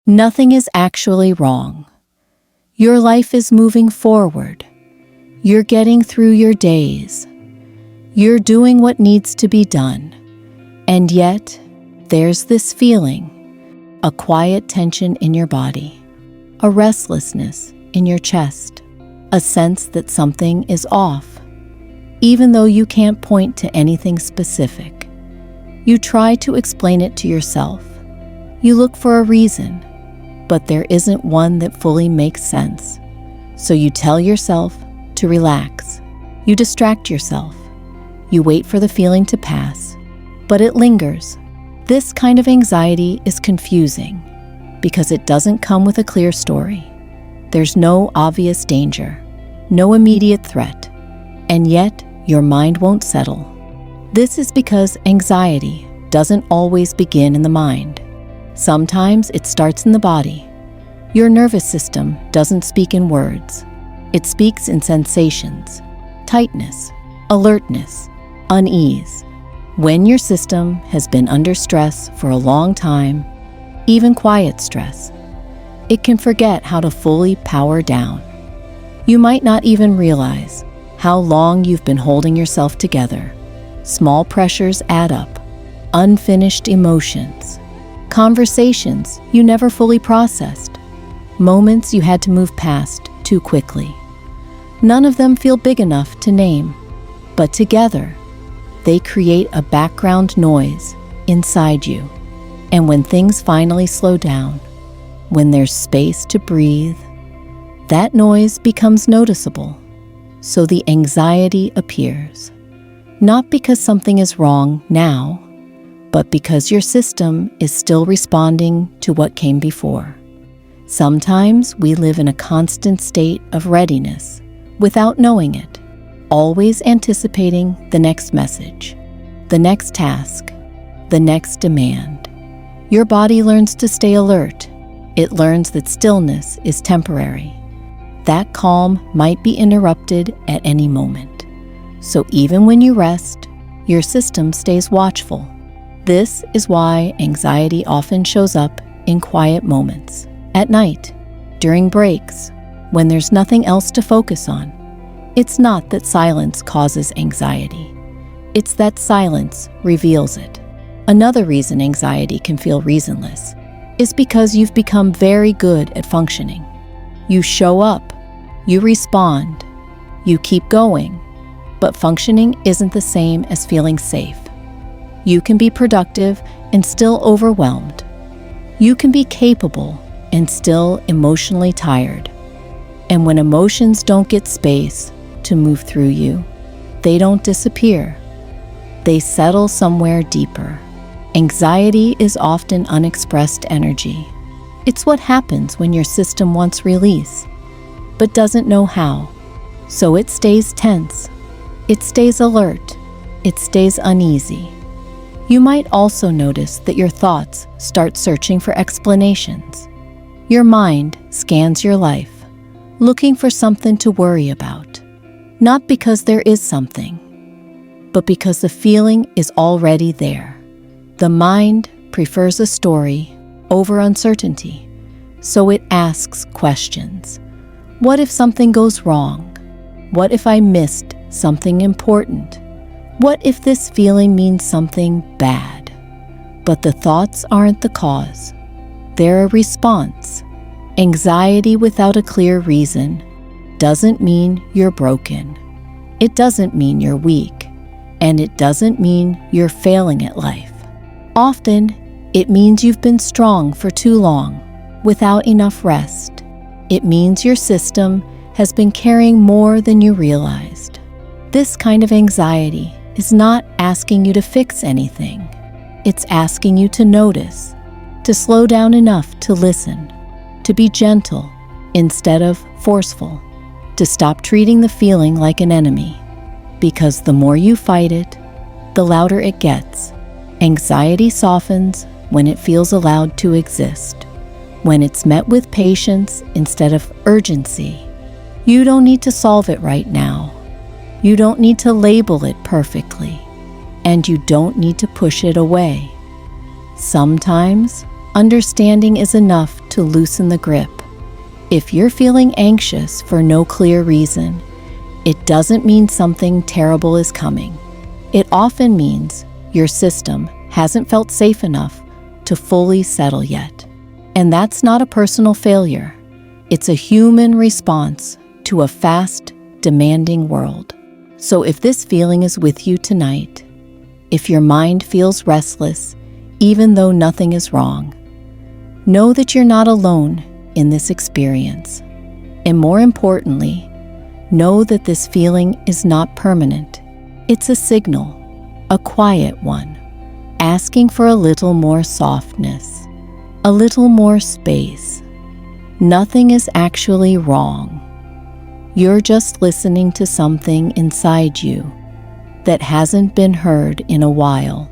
Nothing is actually wrong. Your life is moving forward. You're getting through your days. You're doing what needs to be done. And yet, there's this feeling, a quiet tension in your body, a restlessness in your chest, a sense that something is off, even though you can't point to anything specific. You try to explain it to yourself. You look for a reason, but there isn't one that fully makes sense. So you tell yourself to relax. You distract yourself. You wait for the feeling to pass, but it lingers. This kind of anxiety is confusing because it doesn't come with a clear story. There's no obvious danger, no immediate threat, and yet your mind won't settle. This is because anxiety doesn't always begin in the mind. Sometimes it starts in the body. Your nervous system doesn't speak in words. It speaks in sensations, tightness, alertness, unease. When your system has been under stress for a long time, even quiet stress, it can forget how to fully power down. You might not even realize how long you've been holding yourself together. Small pressures add up, unfinished emotions, conversations you never fully processed, moments you had to move past too quickly. None of them feel big enough to name, but together, they create a background noise inside you. And when things finally slow down, when there's space to breathe, that noise becomes noticeable. So the anxiety appears, not because something is wrong now, but because your system is still responding to what came before. Sometimes we live in a constant state of readiness without knowing it, always anticipating the next message, the next task, the next demand. Your body learns to stay alert. It learns that stillness is temporary. That calm might be interrupted at any moment. So even when you rest, your system stays watchful. This is why anxiety often shows up in quiet moments, at night, during breaks, when there's nothing else to focus on. It's not that silence causes anxiety. It's that silence reveals it. Another reason anxiety can feel reasonless is because you've become very good at functioning. You show up, you respond, you keep going, but functioning isn't the same as feeling safe. You can be productive and still overwhelmed. You can be capable and still emotionally tired. And when emotions don't get space to move through you, they don't disappear. They settle somewhere deeper. Anxiety is often unexpressed energy. It's what happens when your system wants release, but doesn't know how. So it stays tense. It stays alert. It stays uneasy. You might also notice that your thoughts start searching for explanations. Your mind scans your life, looking for something to worry about. Not because there is something, but because the feeling is already there. The mind prefers a story over uncertainty, so it asks questions. What if something goes wrong? What if I missed something important? What if this feeling means something bad? But the thoughts aren't the cause. They're a response. Anxiety without a clear reason doesn't mean you're broken. It doesn't mean you're weak. And it doesn't mean you're failing at life. Often, it means you've been strong for too long, without enough rest. It means your system has been carrying more than you realized. This kind of anxiety is not asking you to fix anything. It's asking you to notice, to slow down enough to listen, to be gentle instead of forceful, to stop treating the feeling like an enemy. Because the more you fight it, the louder it gets. Anxiety softens when it feels allowed to exist, when it's met with patience instead of urgency. You don't need to solve it right now. You don't need to label it perfectly, and you don't need to push it away. Sometimes, understanding is enough to loosen the grip. If you're feeling anxious for no clear reason, it doesn't mean something terrible is coming. It often means your system hasn't felt safe enough to fully settle yet. And that's not a personal failure. It's a human response to a fast, demanding world. So if this feeling is with you tonight, if your mind feels restless, even though nothing is wrong, know that you're not alone in this experience. And more importantly, know that this feeling is not permanent. It's a signal, a quiet one, asking for a little more softness, a little more space. Nothing is actually wrong. You're just listening to something inside you that hasn't been heard in a while.